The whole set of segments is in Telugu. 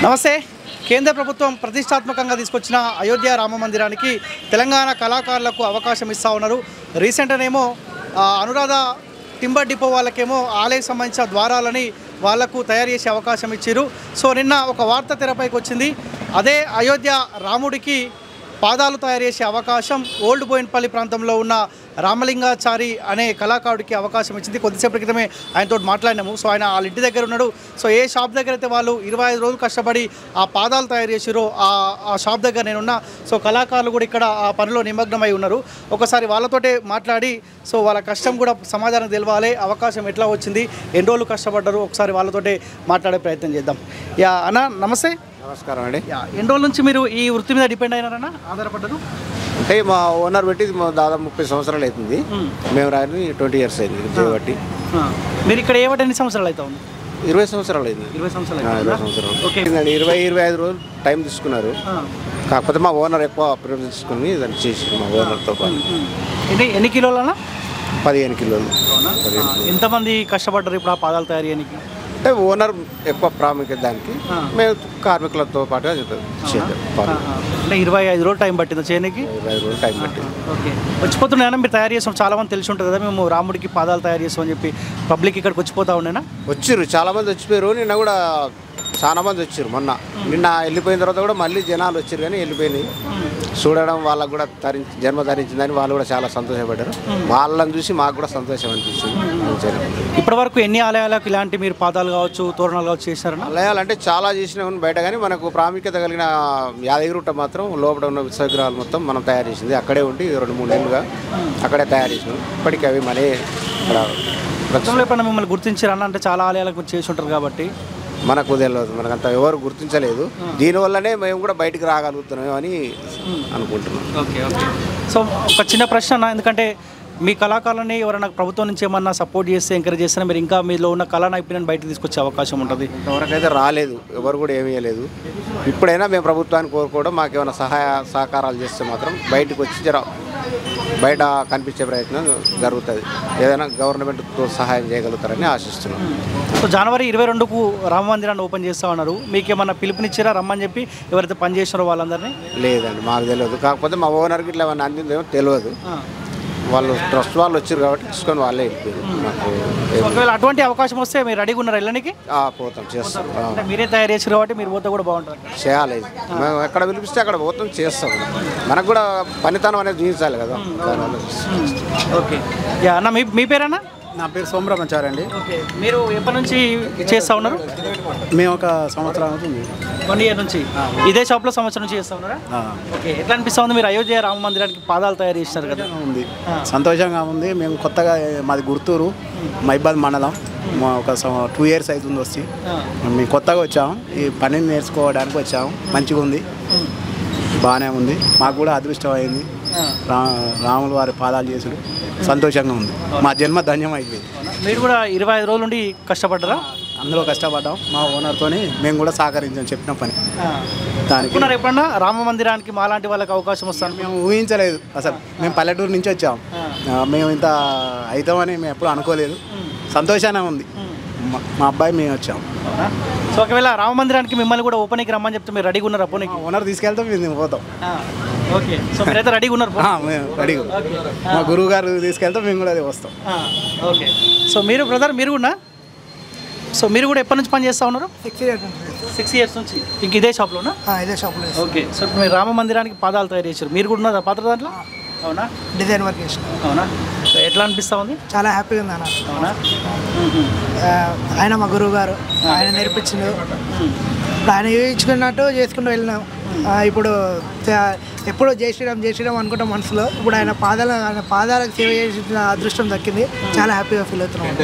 నమస్తే. కేంద్ర ప్రభుత్వం ప్రతిష్టాత్మకంగా తీసుకొచ్చిన అయోధ్య రామ మందిరానికి తెలంగాణ కళాకారులకు అవకాశం ఇస్తూ ఉన్నారు. రీసెంట్గానేమో అనురాధ టింబర్ డిపో వాళ్ళకేమో ఆలయం సంబంధించిన ద్వారాలని వాళ్లకు తయారు చేసే అవకాశం ఇచ్చారు. సో నిన్న ఒక వార్త తెరపైకి వచ్చింది. అదే అయోధ్య రాముడికి పాదాలు తయారు చేసే అవకాశం ఓల్డ్ బోయిన్పల్లి ప్రాంతంలో ఉన్న రామలింగాచారి అనే కళాకారుడికి అవకాశం ఇచ్చింది. కొద్దిసేపటి క్రితమే ఆయనతో మాట్లాడినాము. సో ఆయన వాళ్ళ ఇంటి దగ్గర ఉన్నాడు. సో ఏ షాప్ దగ్గర అయితే వాళ్ళు 25 రోజులు కష్టపడి ఆ పాదాలు తయారు చేసారో ఆ షాప్ దగ్గర నేనున్నా. సో కళాకారులు కూడా ఇక్కడ ఆ పనిలో నిమగ్నమై ఉన్నారు. ఒకసారి వాళ్ళతోటే మాట్లాడి సో వాళ్ళ కష్టం కూడా సమాజానికి తెలవాలి, అవకాశం ఎట్లా వచ్చింది, ఎన్ని రోజులు కష్టపడ్డారు, ఒకసారి వాళ్ళతోటే మాట్లాడే ప్రయత్నం చేద్దాం. యా అన్న, నమస్తే. నమస్కారం అండి. ఎన్ని రోజుల నుంచి మీరు ఈ వృత్తి మీద డిపెండ్ అయినారన్నా, ఆధారపడ్డారు? అంటే మా ఓనర్ పెట్టి దాదాపు 30 సంవత్సరాలు అవుతుంది. మేము రాని 20 ఇయర్స్ అయింది చేయబట్టి. మీరు ఇక్కడ ఏవటి ఎన్ని సంవత్సరాలు అయితే ఉంది? 20 సంవత్సరాలు అయింది. 20 సంవత్సరాలు. 20 రోజులు టైం తీసుకున్నారు. కాకపోతే మా ఓనర్ ఎక్కువ ప్రిఫరెన్స్ తీసుకుని దాన్ని చేసి మా ఓనర్తో పాటు. ఇది ఎన్ని కిలోలన్నా? 15 కిలోలు. ఎంతమంది కష్టపడ్డారు ఇప్పుడు ఆ పాదాలు తయారు చేయడానికి? అంటే ఓనర్ ఎక్కువ ప్రాముఖ్యత దానికి, మేము కార్మికులతో పాటు చేద్దాం. అంటే 25 రోజులు టైం పట్టింది చేయడానికి? 25 రోజులు టైం పట్టింది. ఓకే. వచ్చిపోతున్నాయన్నా మీరు తయారు చేసాం, చాలా మంది తెలిసి ఉంటుంది కదా మేము రాముడికి పాదాలు తయారు చేస్తామని చెప్పి పబ్లిక్ ఇక్కడికి వచ్చిపోతా ఉండేనా? వచ్చారు, చాలా మంది వచ్చిపోయారు. నిన్న కూడా చాలా మంది వచ్చారు. మొన్న నిన్న వెళ్ళిపోయిన తర్వాత కూడా మళ్ళీ జనాలు వచ్చారు, కానీ వెళ్ళిపోయినాయి. చూడడం వాళ్ళకు కూడా జన్మ ధరించిందని వాళ్ళు కూడా చాలా సంతోషపడ్డారు. వాళ్ళని చూసి మాకు కూడా సంతోషం అనిపిస్తుంది. ఇప్పటి వరకు ఎన్ని ఆలయాలకు ఇలాంటి మీరు పాదాలు కావచ్చు, తోరణాలు కావచ్చు చేశారన్నా? ఆలయాలు అంటే చాలా చేసినాం బయట, కానీ మనకు ప్రాముఖ్యత కలిగిన యాదగిరిగుట్ట మాత్రం లోపల ఉన్న విశ్వవిగ్రహాలు మొత్తం మనం తయారు చేసింది. అక్కడే ఉండి 2-3 నెలలుగా అక్కడే తయారు చేసినాం. ఇప్పటికీ అవి మళ్ళీ ఎప్పుడైనా మిమ్మల్ని గుర్తించారన్న? అంటే చాలా ఆలయాలకు చేసి ఉంటారు కాబట్టి మనకు తెలియదు, మనకంత ఎవరు గుర్తించలేదు. దీనివల్లనే మేము కూడా బయటికి రాగలుగుతున్నాం అని అనుకుంటున్నాం. Okay okay. సో ఒక చిన్న ప్రశ్న, ఎందుకంటే మీ కళాకారులని ఎవరైనా ప్రభుత్వం నుంచి ఏమన్నా సపోర్ట్ చేస్తే, ఎంకరేజ్ చేస్తే మీరు ఇంకా మీలో ఉన్న కళా నైపుణ్యాన్ని బయటకు తీసుకొచ్చే అవకాశం ఉంటుంది? ఇంతవరకు అయితే రాలేదు, ఎవరు కూడా ఏమీ లేదు. ఇప్పుడైనా మేము ప్రభుత్వాన్ని కోరుకోవడం, మాకు ఏమైనా సహకారాలు చేస్తే మాత్రం బయటకు వచ్చి బయట కనిపించే ప్రయత్నం జరుగుతుంది. ఏదైనా గవర్నమెంట్తో సహాయం చేయగలుగుతారని ఆశిస్తున్నాం. సో జనవరి 22కు రామ మందిరాన్ని ఓపెన్ చేస్తా ఉన్నారు. మీకు ఏమన్నా పిలుపునిచ్చారా రమ్మని చెప్పి ఎవరైతే పని చేసినారో వాళ్ళందరినీ? లేదండి, మాకు తెలియదు. కాకపోతే మా ఓనర్కి ఇట్లా ఏమన్నా అందిందేమో తెలియదు. వాళ్ళు ట్రస్ట్ వాళ్ళు వచ్చారు కాబట్టి తీసుకొని వాళ్ళే వెళ్ళిపోయారు. మాకు ఒకవేళ అటువంటి అవకాశం వస్తే మీరు రెడీగా ఉన్నారు వెళ్ళడానికి? పోతాం, చేస్తాం. మీరే తయారు చేసారు కాబట్టి మీరు పోతే కూడా బాగుంటుంది. చేయాలి, మేము ఎక్కడ పిలిపిస్తే అక్కడ పోతాం, చేస్తాం. మనకు కూడా పనితనం అనేది చూపించాలి కదా. ఓకే. యా అన్న, మీ పేరన్నా? నా పేరు సోమరామాచారి అండి. ఓకే. మీరు ఎప్పటి నుంచి చేస్తూ ఉన్నారు? మేము ఒక సంవత్సరం అవుతుంది. 1 ఇయర్ నుంచి ఇదే షాప్లో సంవత్సరం నుంచి చేస్తూ ఉన్నారా? ఓకే. ఎట్లా అనిపిస్తూ ఉంది? మీరు అయోధ్య రామ మందిరానికి పాదాలు తయారు చేస్తారు కదా? ఉంది, సంతోషంగా ఉంది. మేము కొత్తగా మాది గుర్తూరు, మైబాద్ మండలం. ఒక 2 ఇయర్స్ అవుతుంది వచ్చి. మేము కొత్తగా వచ్చాము, ఈ పనిని నేర్చుకోవడానికి వచ్చాము. మంచిగా ఉంది, బాగానే ఉంది. మాకు కూడా అదృష్టం అయింది రాముల వారి పాదాలు చేసుడు. సంతోషంగా ఉంది, మా జన్మ ధన్యం అయిపోయింది. మీరు కూడా 25 రోజుల నుండి కష్టపడ్డారా? అందులో కష్టపడ్డాం. మా ఓనర్తోని మేము కూడా సహకరించాం చెప్పిన పని దానికి. ఎప్పుడన్నా రామ మందిరానికి మాలాంటి వాళ్ళకి అవకాశం వస్తాను? మేము ఊహించలేదు అసలు. మేము పల్లెటూరు నుంచి వచ్చాం. మేము ఇంత అవుతామని మేము ఎప్పుడు అనుకోలేదు. సంతోషంగా ఉంది. మా అబ్బాయి మేము వచ్చాం. సో ఒకవేళ రామ మందిరానికి మిమ్మల్ని కూడా ఓపెనింగ్కి రమ్మని చెప్తే మీరు రెడీగా ఉన్నారు? ఓపెనింగ్ ఓనర్ తీసుకెళ్తాం, మేము పోతాం. ఓకే. సో మీరైతే రెడీగా ఉన్నారు? మేము రెడీగా. మా గురువు గారు తీసుకెళ్తాం, మేము కూడా వస్తాం. ఓకే. సో మీరు బ్రదర్, మీరు కూడా ఎప్పటి నుంచి పని చేస్తూ ఉన్నారు? 6 ఇయర్స్ నుంచి. ఇంక ఇదే షాప్లోనా? ఇదే షాప్లో. ఓకే. సో మీరు రామ మందిరానికి పాదాలు తయారు చేశారు, మీరు కూడా ఉన్నారా పాత్ర దాంట్లో? అవునా? డిజైన్ వర్క్ చేసిన. అవునా? సో ఎట్లా అనిపిస్తూ ఉంది? చాలా హ్యాపీగా ఉంది అన్న. అవునా? ఆయన మా గురువు గారు, ఆయన నేర్పించిండు. ఇప్పుడు ఆయన ఊహించుకున్నట్టు చేసుకుంటూ వెళ్ళినాం. ఇప్పుడు ఎప్పుడో జై శ్రీరామ్ అనుకుంటాం మనసులో. ఇప్పుడు ఆయన పాదాలకు సేవ చేసిన అదృష్టం దక్కింది. చాలా హ్యాపీగా ఫీల్ అవుతున్నాం.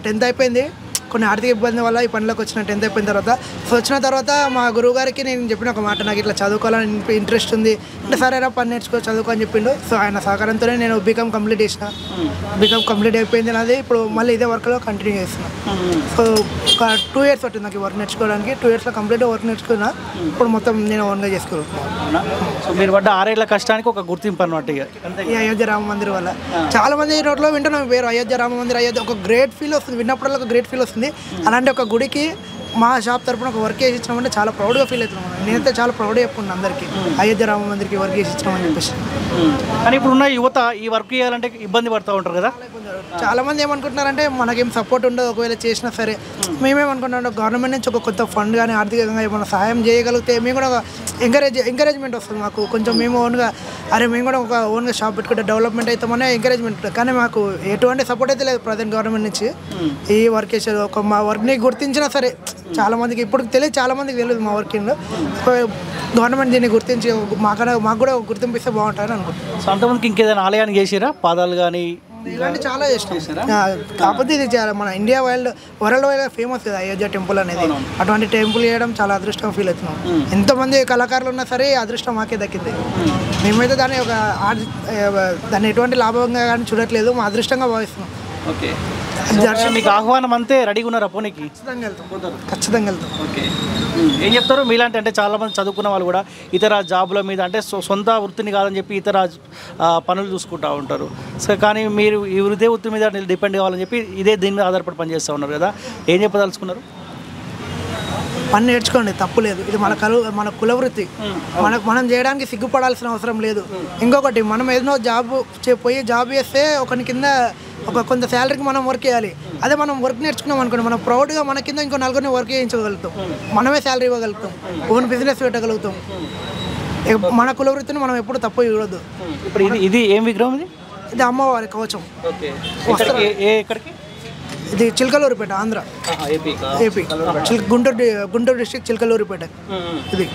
10th అయిపోయింది. కొన్ని ఆర్థిక ఇబ్బంది వల్ల ఈ పనిలోకి వచ్చిన 10th అయిపోయిన తర్వాత. సో వచ్చిన తర్వాత మా గురువు గారికి నేను చెప్పిన ఒక మాట, నాకు ఇట్లా చదువుకోవాలని ఇంట్రెస్ట్ ఉంది అంటే, సరేరా పని నేర్చుకో, చదువుకో అని చెప్పిండు. సో ఆయన సహకారంతోనే నేను బీకామ్ కంప్లీట్ చేసిన. బీకామ్ కంప్లీట్ అయిపోయింది నాది. ఇప్పుడు మళ్ళీ ఇదే వర్క్లో కంటిన్యూ చేస్తున్నా. సో ఒక 2 ఇయర్స్ పట్టింది నాకు వర్క్ నేర్చుకోవడానికి. 2 ఇయర్స్లో కంప్లీట్గా వర్క్ నేర్చుకున్నా. ఇప్పుడు మొత్తం నేను ఓన్గా చేసుకోగలుగుతున్నాను. సో మీరు పడ్డ 6 ఏళ్ల కష్టానికి ఒక గుర్తింపు అన్నమాట. ఈ అయోధ్య రామ మందిర్ వల్ల చాలా మంది రోడ్లో వింటున్నాం పేరు అయోధ్య రామ మందిర్. అయోధ్య ఒక గ్రేట్ ఫీల్ వస్తుంది, విన్నప్పుడల్లా ఒక గ్రేట్ ఫీల్ వస్తుంది. అలాంటి ఒక గుడికి మా షాప్ తరపున ఒక వర్క్ చేసి ఇచ్చినామంటే చాలా ప్రౌడ్గా ఫీల్ అవుతున్నాం. నేనైతే చాలా ప్రౌడ్గా చెప్పుకున్నాను అందరికీ, అయోధ్య రామ మందిర్కి వర్క్ చేసి ఇచ్చినామని చెప్పేసి. కానీ ఇప్పుడున్న యువత ఈ వర్క్ చేయాలంటే ఇబ్బంది పడుతూ ఉంటారు కదా. చాలా మంది ఏమనుకుంటున్నారంటే మనకేం సపోర్ట్ ఉండదు, ఒకవేళ చేసినా సరే మేమేమనుకుంటున్నాం గవర్నమెంట్ నుంచి ఒక కొత్త ఫండ్ కానీ ఆర్థికంగా ఏమైనా సహాయం చేయగలిగితే మేము కూడా ఎంకరేజ్మెంట్ వస్తుంది మాకు కొంచెం. మేము ఓన్గా మేము కూడా ఒక ఓన్గా షాప్ పెట్టుకుంటే డెవలప్మెంట్ అవుతామనే ఎంకరేజ్మెంట్. కానీ మాకు ఎటువంటి సపోర్ట్ అయితే లేదు ప్రజెంట్ గవర్నమెంట్ నుంచి. ఈ వర్క్ చేసేది ఒక మా వర్క్ని గుర్తించినా సరే చాలా మందికి ఇప్పుడు తెలియదు, చాలా మందికి తెలియదు మా వర్కింగ్. గవర్నమెంట్ దీన్ని గుర్తించి మాకు కూడా గుర్తింపు ఇస్తే బాగుంటుందని అనుకుంటున్నాను. సో అంతమందికి ఇంకేదైనా ఆలయానికి చేసిరా పాదాలు కానీ ఇలాంటి చాలా చేసినాం. కాకపోతే ఇది చాలా మన ఇండియా వరల్డ్ వైడ్ ఫేమస్ కదా అయోధ్య టెంపుల్ అనేది. అటువంటి టెంపుల్ చేయడం చాలా అదృష్టం ఫీల్ అవుతున్నాం. ఎంతమంది కళాకారులు ఉన్నా సరే అదృష్టం మాకే దక్కింది. మేమైతే దాన్ని ఎటువంటి లాభంగా కానీ చూడట్లేదు, మా అదృష్టంగా భావిస్తున్నాం. ఓకే, మీకు ఆహ్వానం అంతే రెడీగా ఉన్నారా పోనీకి? ఖచ్చితంగా వెళ్తాం. ఓకే, ఏం చెప్తారు మీలాంటి అంటే చాలామంది చదువుకున్న వాళ్ళు కూడా ఇతర జాబుల మీద అంటే సొంత వృత్తిని కాదని చెప్పి ఇతర పనులు చూసుకుంటూ ఉంటారు. సో కానీ మీరు ఈ వృత్తి మీద డిపెండ్ కావాలని చెప్పి దీని మీద ఆధారపడి పనిచేస్తూ ఉన్నారు కదా, ఏం చెప్పదలుచుకున్నారు? పని నేర్చుకోండి, తప్పు లేదు. ఇది మన కులవృత్తి. మనం చేయడానికి సిగ్గుపడాల్సిన అవసరం లేదు. ఇంకొకటి, మనం ఏదో పోయి జాబ్ చేస్తే ఒకని కింద కొంత శాలరీకి మనం వర్క్ చేయాలి. అదే మనం వర్క్ నేర్చుకున్నాం అనుకోండి, మనం ప్రౌడ్గా మన కింద ఇంకో నలుగురిని వర్క్ చేయించగలుగుతాం, మనమే శాలరీ ఇవ్వగలుగుతాం, ఓన్ బిజినెస్ పెట్టగలుగుతాం. మన కులవృత్తిని మనం ఎప్పుడు తప్పు చూడొద్దు. ఇప్పుడు ఇది ఏం విగ్రహం? ఇది అమ్మవారి కవచం. ఎక్కడికి? ఇది చిలకలూరిపేట, ఆంధ్ర, ఏపీ, గుంటూరు డిస్ట్రిక్ట్ చిలకలూరిపేట ఇది.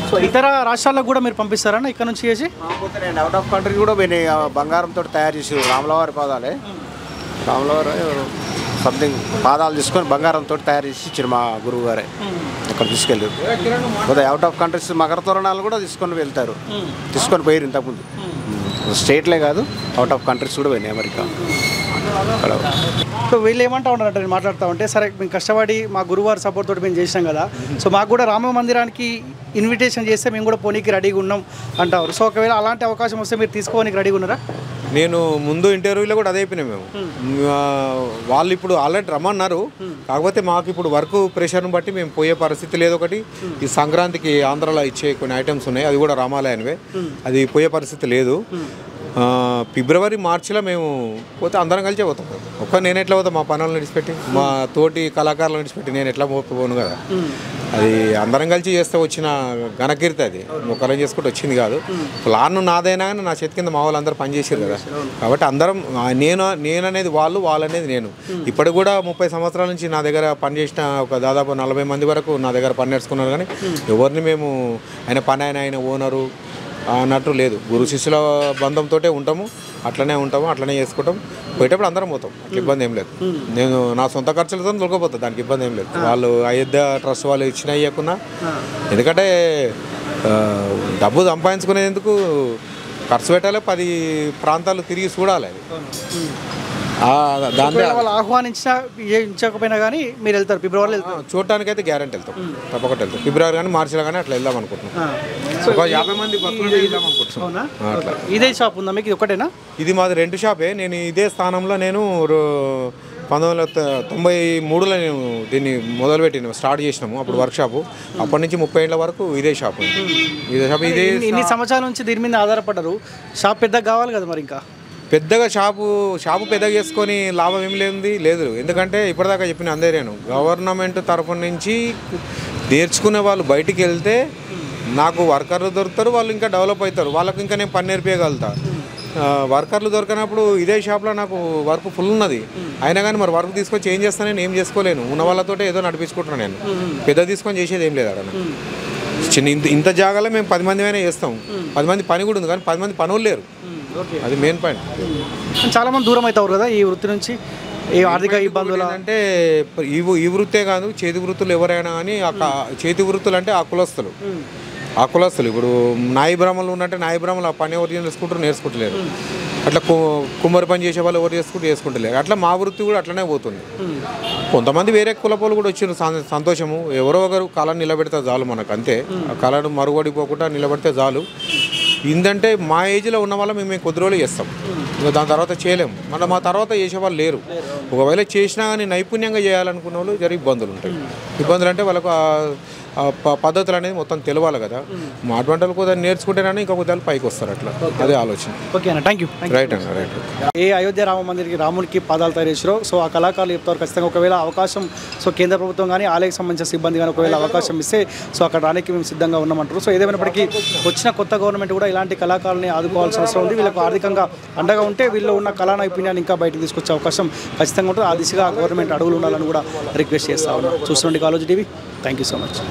సో ఇతర రాష్ట్రాలకు కూడా మీరు పంపిస్తారా ఇక్కడ నుంచి చేసి? అవుట్ ఆఫ్ కంట్రీ కూడా బంగారంతో తయారు చేసి రాములవారి పాదాలే, రాములవారి సంథింగ్ పాదాలు తీసుకొని బంగారంతో తయారు చేసి ఇచ్చారు మా గురువు గారే. అక్కడ తీసుకెళ్ళారు. కొద్దిగా అవుట్ ఆఫ్ కంట్రీస్ మకర తోరణాలు కూడా తీసుకొని పోయారు ఇంతకుముందు. స్టేట్లే కాదు, అవుట్ ఆఫ్ కంట్రీస్ కూడా పోయినాయి, అమెరికా. సో వీళ్ళు ఏమంటా ఉన్నారంటే నేను మాట్లాడుతూ ఉంటే, సరే మేము కష్టపడి మా గురువారి సపోర్ట్ తోటి మేము చేసినాం కదా, సో మాకు కూడా రామ మందిరానికి ఇన్విటేషన్ చేస్తే మేము కూడా పోనీకి రెడీగా ఉన్నాం అంటారు. సో ఒకవేళ అలాంటి అవకాశం వస్తే మీరు తీసుకోవడానికి రెడీగా ఉన్నారా? నేను ముందు ఇంటర్వ్యూలో కూడా అదే చెప్పినా, మేము వాళ్ళు ఇప్పుడు ఆల్రెడీ రమ్మన్నారు. కాకపోతే మాకు ఇప్పుడు వర్క్ ప్రెషర్ని బట్టి మేము పోయే పరిస్థితి లేదు. ఒకటి ఈ సంక్రాంతికి ఆంధ్రాలో ఇచ్చే కొన్ని ఐటమ్స్ ఉన్నాయి, అది కూడా రామాలయానివే, అది పోయే పరిస్థితి లేదు. ఫిబ్రవరి మార్చిలో మేము పోతే అందరం కలిసే పోతాం. నేను ఎట్లా పోతాం, మా పనులను విడిచిపెట్టి, మా తోటి కళాకారులను విడిచిపెట్టి నేను ఎట్లా పోను కదా. అది అందరం కలిసి చేస్తే వచ్చిన ఘనకీర్తి, అది ఒకరం చేసుకుంటూ వచ్చింది కాదు. ప్లాన్ నాదైనా కానీ నా చేతి కింద మా వాళ్ళు అందరూ పనిచేసారు కదా. కాబట్టి అందరం నేను అనేది వాళ్ళనేది నేను. ఇప్పటికి కూడా 30 సంవత్సరాల నుంచి నా దగ్గర పనిచేసిన ఒక దాదాపు 40 మంది వరకు నా దగ్గర పని నేర్చుకున్నారు. కానీ ఎవరిని మేము ఆయన ఓనరు అన్నట్టు లేదు. గురు శిష్యుల బంధంతో ఉంటాము, అట్లనే చేసుకుంటాం. పోయేటప్పుడు అందరం పోతాం, అట్లా ఇబ్బంది ఏం లేదు. నేను నా సొంత ఖర్చులతో దొరకపోతాను, దానికి ఇబ్బంది ఏం లేదు. వాళ్ళు అయోధ్య ట్రస్ట్ వాళ్ళు ఇచ్చినా ఇవ్వకున్నా, ఎందుకంటే డబ్బు సంపాదించుకునేందుకు ఖర్చు పెట్టాలి, 10 ప్రాంతాలు తిరిగి చూడాలి. దాంట్లో వాళ్ళు ఆహ్వానించకపోయినా కానీ మీరు వెళ్తారు, ఫిబ్రవరిలో వెళ్తారు చూడటానికి అయితే గ్యారెంటీ వెళ్తాం, తప్పకుండా వెళ్తాం. ఫిబ్రవరి కానీ మార్చిలో కానీ అట్లా వెళ్దాం అనుకుంటున్నాం. ఒక 50 మంది వెళ్దాం అనుకుంటున్నాం. అట్లా ఇదే షాప్ ఉందా మీకు? ఇది ఒకటేనా? ఇది మాది 2 షాపే. నేను ఇదే స్థానంలో 1993లో నేను దీన్ని మొదలుపెట్టిన స్టార్ట్ చేసినాము. అప్పుడు వర్క్ షాపు. అప్పటి నుంచి 30 ఏళ్ళ వరకు ఇదే షాపు. ఇన్ని సంవత్సరాల నుంచి దీని మీద ఆధారపడ్డారు. షాప్ పెద్దగా కావాలి కదా మరి, ఇంకా పెద్దగా షాపు పెద్దగా చేసుకొని లాభం ఏం లేదు. ఎందుకంటే ఇప్పటిదాకా చెప్పిన అందరూ నేను గవర్నమెంట్ తరఫు నుంచి నేర్చుకునే వాళ్ళు బయటికి వెళ్తే నాకు వర్కర్లు దొరుకుతారు, వాళ్ళు ఇంకా డెవలప్ అవుతారు, వాళ్ళకి ఇంకా నేను పని నేర్పించగలుగుతా. వర్కర్లు దొరకనప్పుడు ఇదే షాప్లో నాకు వర్క్ ఫుల్ ఉన్నది. అయినా కానీ మరి వర్క్ తీసుకొచ్చి ఏం చేస్తాను, నేను ఏం చేసుకోలేను. ఉన్న వాళ్ళతో ఏదో నడిపించుకుంటున్నాను. నేను పెద్ద తీసుకొని చేసేది ఏం లేదు అక్కడ. ఇంత జాగాలో మేము 10 మంది అయినా చేస్తాం. 10 మంది పని కూడా ఉంది, కానీ 10 మంది పనులు లేరు. అది మెయిన్ పాయింట్. చాలా మంది దూరం అవుతారు కదా ఈ వృత్తి నుంచి, ఈ ఆర్థిక ఇబ్బందులు. అంటే ఈ వృత్తే కాదు, చేతి వృత్తులు ఎవరైనా కానీ చేతి వృత్తులు అంటే ఆ కులస్తులు ఇప్పుడు నాయి బ్రాహ్మణులు ఉన్నట్టే నాయి బ్రాహ్మణులు ఆ పని ఎవరు నేర్చుకుంటలేరు. అట్లా కుమ్మరి పని చేసే వాళ్ళు ఎవరు చేసుకుంటలేరు. అట్లా మా వృత్తి కూడా అట్లనే పోతుంది. కొంతమంది వేరే కులపోలు కూడా వచ్చిన సంతోషము. ఎవరో ఒకరు కళను నిలబెడితే చాలు మనకు, అంతే. ఆ కళను మరుగుపడిపోకుండా నిలబెడితే చాలు. ఏంటంటే మా ఏజ్లో ఉన్న వాళ్ళం మేము కొద్ది రోజులు చేస్తాం, ఇంకా దాని తర్వాత చేయలేము. మళ్ళీ మా తర్వాత చేసేవాళ్ళు లేరు. ఒకవేళ చేసినా కానీ నైపుణ్యంగా చేయాలనుకున్న వాళ్ళు జర ఇబ్బందులు ఉంటాయి. ఇబ్బందులు అంటే వాళ్ళకు పద్ధతులు అనేది మొత్తం తెలియాలి కదా. మా అటువంటి కూడా నేర్చుకుంటేనే ఇంకా కొద్దిగా పైకి వస్తారు. అట్లా అదే ఆలోచన. ఓకే అన్న, థ్యాంక్ యూ. రైట్ అన్న, రైట్. ఏ అయోధ్య రామ మందిర్కి రామునికి పాదాలు తయారు చేసారో సో ఆ కళాకారులు చెప్తారు ఖచ్చితంగా ఒకవేళ అవకాశం సో కేంద్ర ప్రభుత్వం కానీ ఆలయకు సంబంధించిన సిబ్బంది కానీ ఒకవేళ అవకాశం ఇస్తే సో అక్కడ రానికి మేము సిద్ధంగా ఉన్నామంటారు. సో ఏదేమైనప్పటికీ వచ్చిన కొత్త గవర్నమెంట్ కూడా ఇలాంటి కళాకారులని ఆదుకోవాల్సిన అవసరం ఉంది. వీళ్ళకు ఆర్థికంగా అండగా ఉంటే వీళ్ళు ఉన్న కళా నైపుణ్యాన్ని ఇంకా బయటకు తీసుకొచ్చే అవకాశం ఖచ్చితంగా ఉంటుంది. ఆ దిశగా గవర్నమెంట్ అడుగులు ఉండాలని కూడా రిక్వెస్ట్ చేస్తా ఉన్నాం. చూస్తుండే college TV. Thank you so much.